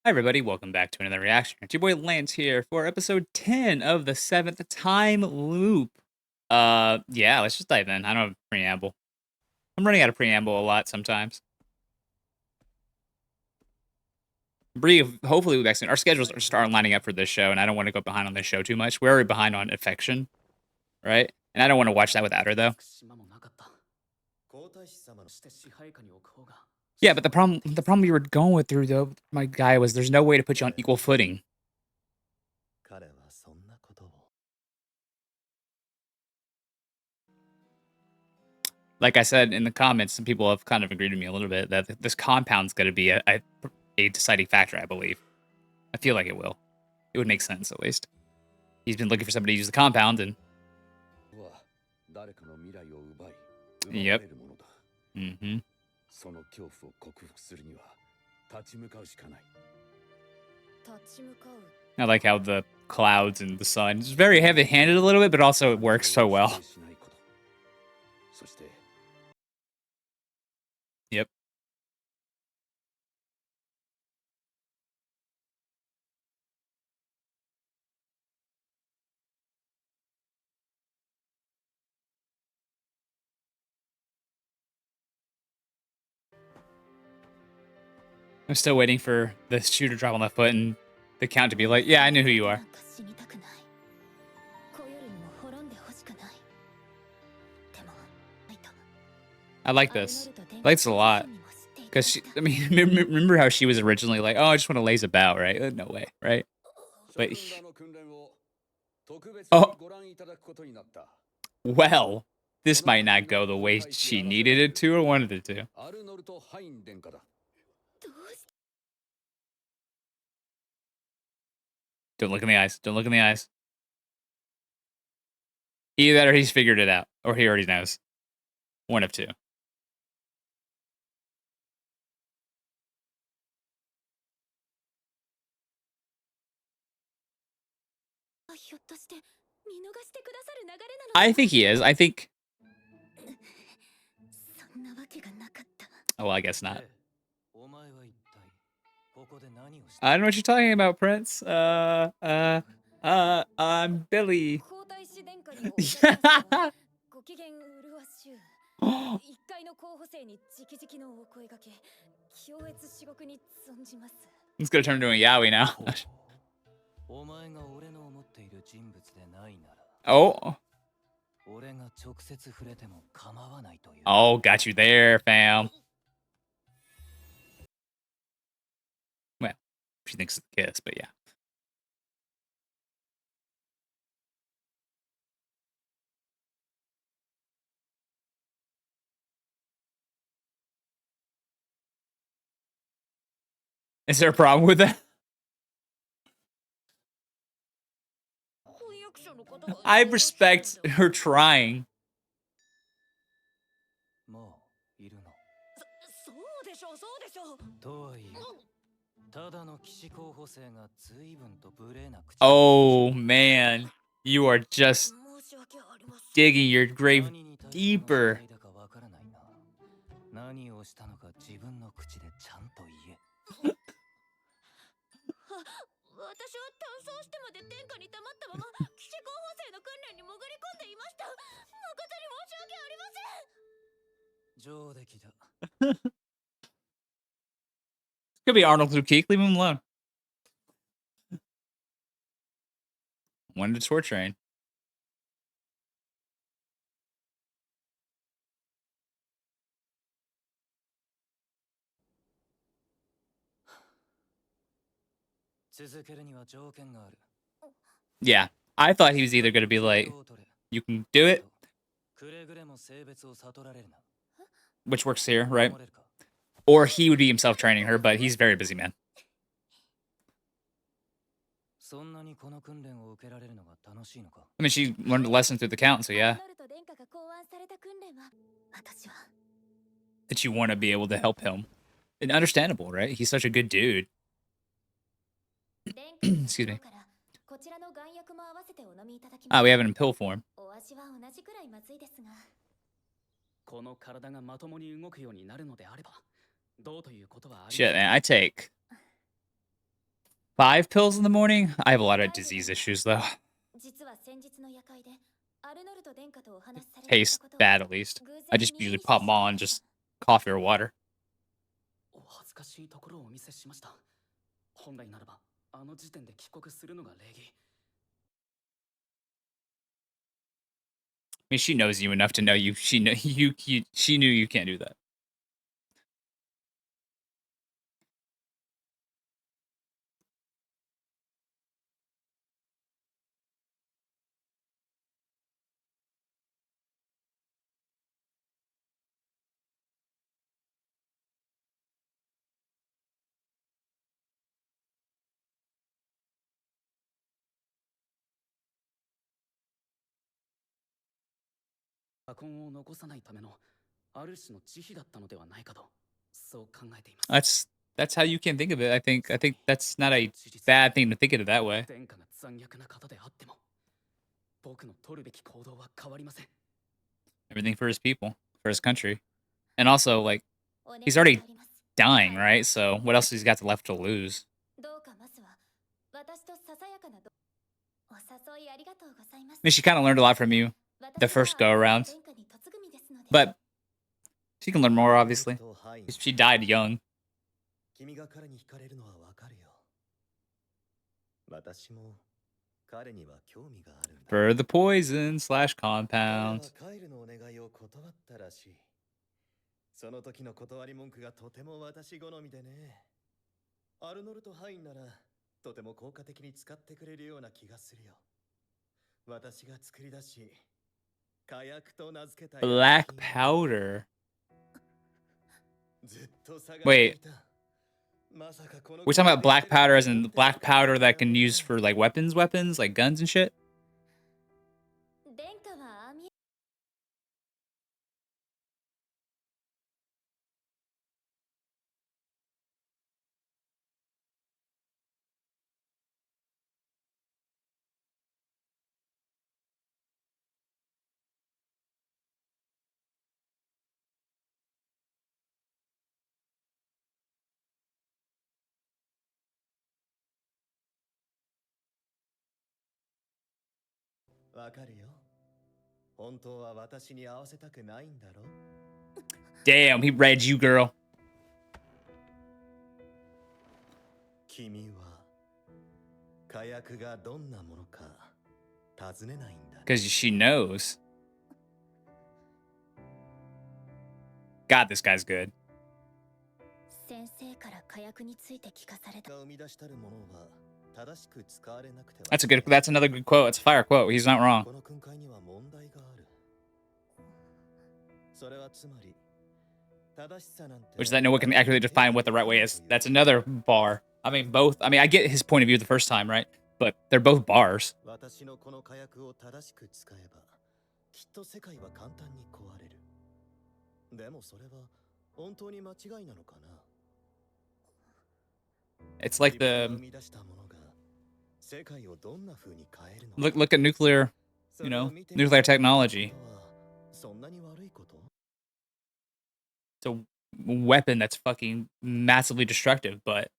Hi, everybody. Welcome back to another reaction. It's your boy Lance here for episode 10 of the seventh time loop. Yeah, let's just dive in. I don't have a preamble. I'm running out of preamble a lot sometimes. Bree, hopefully we'll be back soon. Our schedules are starting lining up for this show, and I don't want to go behind on this show too much. We're already behind on Affection, right? And I don't want to watch that without her, though. Yeah, but the problem you were going with through, though, my guy, was there's no way to put you on equal footing. Like I said in the comments, some people have kind of agreed with me a little bit that this compound's going to be a deciding factor, I believe. I feel like it will. It would make sense, at least. He's been looking for somebody to use the compound, and... Yep. Mm-hmm. I like how the clouds and the sun is very heavy-handed a little bit, but also it works so well. Yep. I'm still waiting for the shoe to drop on the foot and the count to be like, yeah, I knew who you are. I like this. I like this a lot. Because, I mean, remember how she was originally like, oh, I just want to laze about, right? No way, right? But, oh, well, this might not go the way she needed it to or wanted it to. Don't look in the eyes. Don't look in the eyes. Either that or he's figured it out, or he already knows. One of two. I think he is. I think... Oh, well, I guess not. I don't know what you're talking about, Prince. I'm Billy. It's gonna turn into a yaoi now. Oh. Oh, got you there, fam. Well, she thinks it's a kiss, but yeah. Is there a problem with that? I respect her trying. Oh, man. You are just digging your grave deeper. Could be Arnold Luke. Leave him alone. One to tour train. Yeah. I thought he was either going to be like, you can do it, which works here, right? Or he would be himself training her, but he's a very busy man. I mean, she learned a lesson through the count, so yeah. That you want to be able to help him. And understandable, right? He's such a good dude. Excuse me. Ah, we have it in pill form. Shit, man, I take 5 pills in the morning? I have a lot of disease issues though. 実は先日の夜会でアルノルト殿下とお話しされていた Tastes ことを bad at least. 偶 I 然 just 耳 usually にし pop ま them し all た and just coffee or water. お恥ずかしいところをお見せしました。本来ならば、あの時点で帰国するのが礼儀。I mean, she knows you enough to know you. She know you. She knew you can't do that. That's how you can think of it. I think that's not a bad thing to think of it that way. 殿下が残虐な方であっても、僕の取るべき行動は変わりません。Everything for his people, for his country, and also like お願い he's があ already ります dying, right? So what else he's got left to lose? どうかまずは私とささやかなどお誘いありがとうございます I mean, she kind of learned a lot from you the 私 first は go アルノル around, ト殿下に嫁ぐ身ですので but she can learn more. Obviously, she died young. 君が彼に惹かれるのはわかるよ。私も彼には興味があるんだ。 For the poison / 彼は compound. 帰るのお願いを断ったらしい。その時の断り文句がとても私好みでね。アルノルト・ハインならとても効果的に使ってくれるような気がするよ。私が作り出し、火薬と名付けた Black powder. ずっと探してい Wait, た。まさかこの we're talking about black powder as in black powder that can use for like weapons, like guns and shit. 殿下はアーミ わかるよ。本当は私に合わせたくないんだろ Damn, he read you, girl. 君は火薬がどんなものか尋ねないんだ。 Because she knows. God, this guy's good. 先生から火薬について聞かされたが生み出したるものは正しく使われなくては That's another good quote. It's a fire quote. He's not wrong. この訓戒には問題がある。それはつまり正しさなんて Which is that no one can accurately define what the right way is. That's another bar. I mean, both. I mean, I get his point of view the first time, right? But they're both bars. 私のこの火薬を正しく使えばきっと世界は簡単に壊れる。でもそれは本当に間違いなのかな。 It's like 自分が the 生み出したものが世界をどんな風に変えるの look at nuclear, そ you れを know, 見てみる nuclear technology. ことはそんなに悪いこと It's a weapon that's fucking massively destructive, but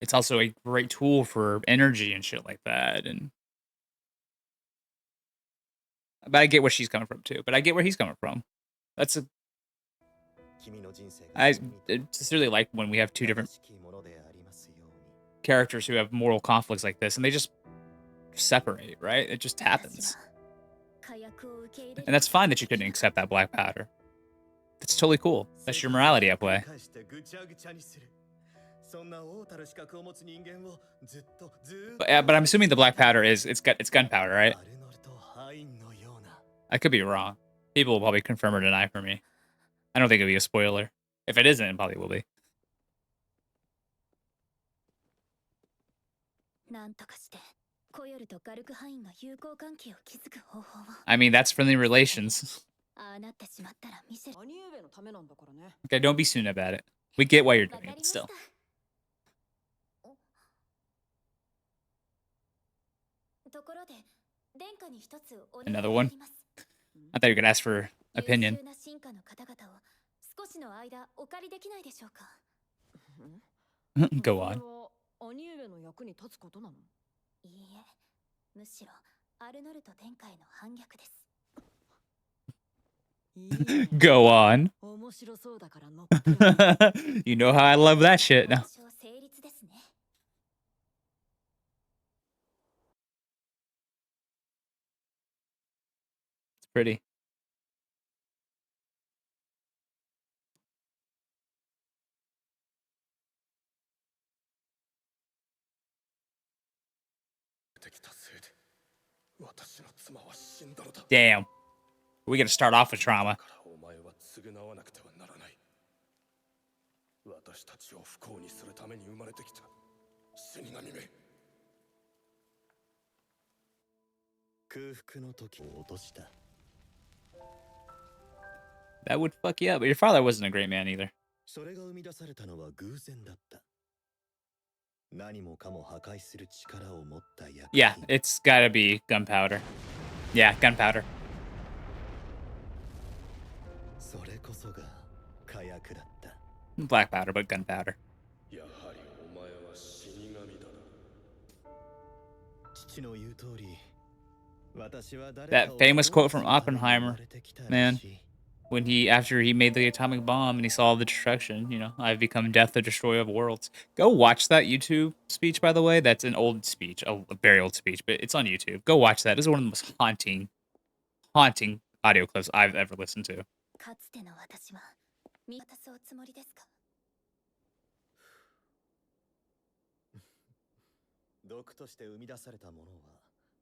it's also a great tool for energy and shit like that. And but I get where she's coming from too. But I get where he's coming from. That's a 君の人生が I 君にとって sincerely like when we have two different 正しきものでありますように characters who have moral conflicts like this, and they just separate, right? It just 私 happens. は火薬を受け入れ And that's fine that you couldn't accept that black powder. That's totally cool. That's your morality at play. 返してぐちゃぐちゃにする。そんな王たる資格を持つ人間をずっと But I'm assuming the black powder is it's gunpowder, right? アルノルト・ハインのような I could be wrong. People will probably confirm or deny for me. I don't think it'll be a spoiler. If it isn't, it probably will be. なんとかしてコヨルとガルクハインが友好関係を築く方法を I mean, that's friendly relations. ああなってしまったら見せる兄上のためなんだからね。 Okay, don't be soon about it. We get why you're わか doing り it, ま but した still. ところで殿下に一つお Another 願いが one? あります I thought you were gonna ask for 優 opinion. 秀な進化の方々を少しの間お借りできないでしょうか Go それ on. は兄上の役に立つことなの？いいえ、むしろアルノルト天下への反逆です。いいね。 Go on. 面白そうだから乗っけよう。 You know how I love that shit. No. 交渉成立ですね。 It's pretty. できたせいで私の妻は死んだのだ。 Damn. We're gonna start off with trauma. からお前は償わなくてはならない。私たちを不幸にするために生まれてきた死神め。空腹の時を落とした。 That would fuck you up. But your father wasn't a great man either. それが生み出されたのは偶然だった。何もかも破壊する力を持った薬品。 Yeah, it's gotta be gunpowder. Yeah, gunpowder. それこそが火薬だった。 Black powder, but gunpowder. やはりお前は死神だな。父の言う通り、私は誰か That を famous 不幸 quote に from するために生ま Oppenheimer, れてきたら man. しい。 When after he made the atomic bomb and he saw the destruction, you know, I've become death, the destroyer of worlds. Go watch that YouTube speech, by the way. That's an old speech, a very old speech, but it's on YouTube. Go watch that. This is one of the most haunting audio clips I've ever listened to. かつての私は見渡すおつもりですか？毒として生み出されたものは、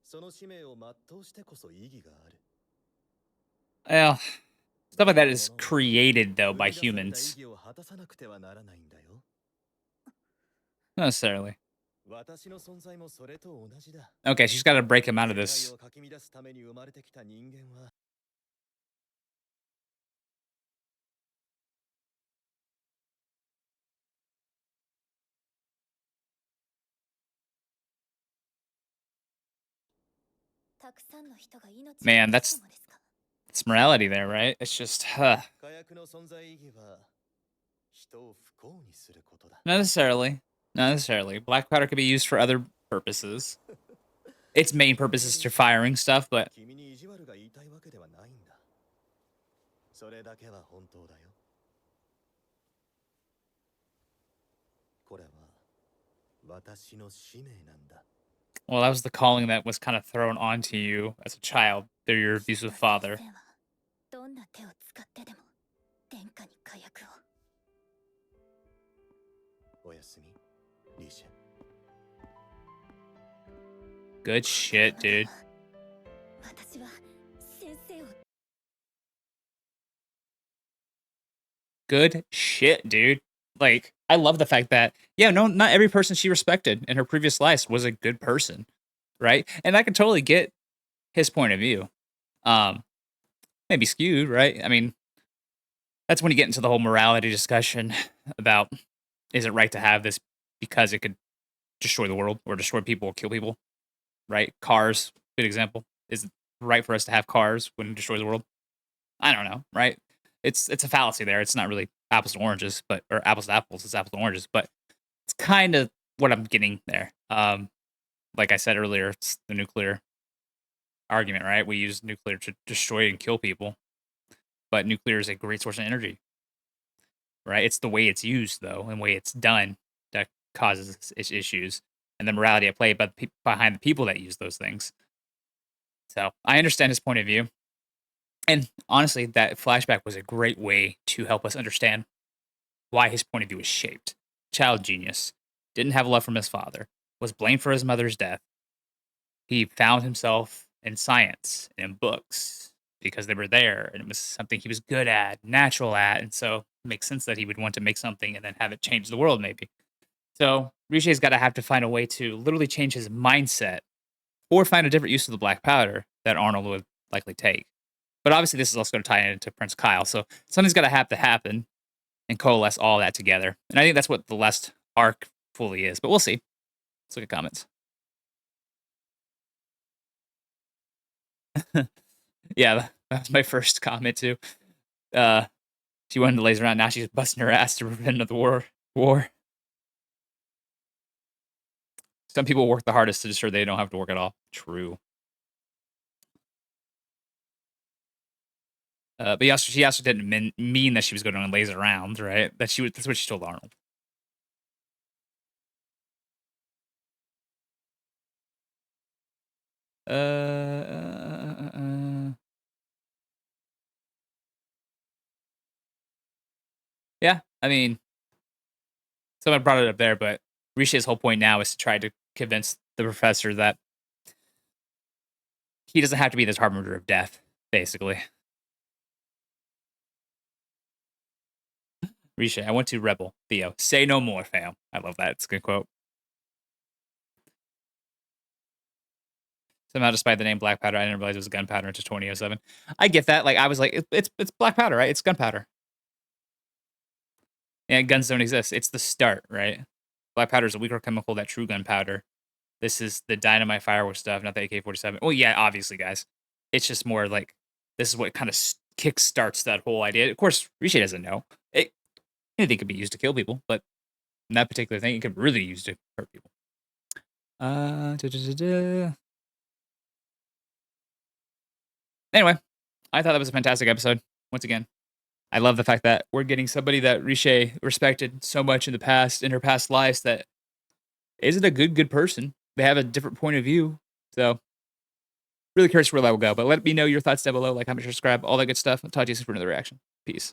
その使命を全うしてこそ意義がある。 Well, stuff like that is created, though, by humans. 生み出された意義を果たさなくてはならないんだよ。 Not necessarily. 私の存在もそれと同じだ。 Okay, she's got to break him out of 世 this. 界をかき乱すために生まれてきた人間は、 たくさんの人が命を Man, 落と that's すかもですか？ it's morality there, right? It's just, 火薬の存在意義は人を不幸にすることだ。 not necessarily. Not necessarily. Black powder could be used for other purposes. Its main purpose is to firing stuff, but 君に意地悪が言いたいわけではないんだ。それだけは本当だよ。これは私の使命なんだ。 well, that was the calling that was kind of thrown onto you as a child through your abusive father. 先生はどんな手を使ってでも天下に火薬を。おやすみ、リーシェ。 Good shit, dude. 私は先生を Good shit, dude. Like, I love the fact that, yeah, no, not every person she respected in her previous lives was a good person, right? And I can totally get his point of view. Maybe skewed, right? I mean, that's when you get into the whole morality discussion about is it right to have this because it could destroy the world or destroy people or kill people, right? Cars, good example. Is it right for us to have cars when it destroys the world? I don't know, right? It's a fallacy there. It's not really apples to oranges, but or apples to apples. It's apples to oranges, but it's kind of what I'm getting there. Like I said earlier, it's the nuclear argument, right? We use nuclear to destroy and kill people, but nuclear is a great source of energy, right? It's the way it's used, though, and the way it's done that causes its issues, and the morality at play behind the people that use those things. So I understand his point of view. And honestly, that flashback was a great way to help us understand why his point of view was shaped. Child genius, didn't have love from his father, was blamed for his mother's death. He found himself in science and in books because they were there and it was something he was good at, natural at. And so it makes sense that he would want to make something and then have it change the world, maybe. So Richie's got to have to find a way to literally change his mindset or find a different use of the black powder that Arnold would likely take. But obviously, this is also going to tie into Prince Kyle. So something's got to have to happen and coalesce all that together. And I think that's what the last arc fully is. But we'll see. Let's look at comments. Yeah, that was my first comment too. She wanted to laze around. Now she's busting her ass to prevent another war. Some people work the hardest to ensure they don't have to work at all. True. But she also didn't mean that she was going to laze around, right? That's what she told Arnold. Yeah, I mean, someone brought it up there, but Richie's whole point now is to try to convince the professor that he doesn't have to be this harbinger of death, basically. Riche, I want to rebel. Theo, say no more, fam. I love that. It's a good quote. Somehow, despite the name Black Powder, I didn't realize it was gunpowder until 2007. I get that. Like, I was like, it's black powder, right? It's gunpowder. Yeah, guns don't exist. It's the start, right? Black powder is a weaker chemical than true gunpowder. This is the dynamite fireworks stuff, not the AK-47. Well, yeah, obviously, guys. It's just more like this is what kind of kick starts that whole idea. Of course, Riche doesn't know. Anything could be used to kill people, but in that particular thing, it could really be used to hurt people. Anyway, I thought that was a fantastic episode. Once again, I love the fact that we're getting somebody that Riche respected so much in the past, in her past lives, that isn't a good person. They have a different point of view. So, really curious where that will go. But let me know your thoughts down below. Like, comment, subscribe, all that good stuff. I'll talk to you soon for another reaction. Peace.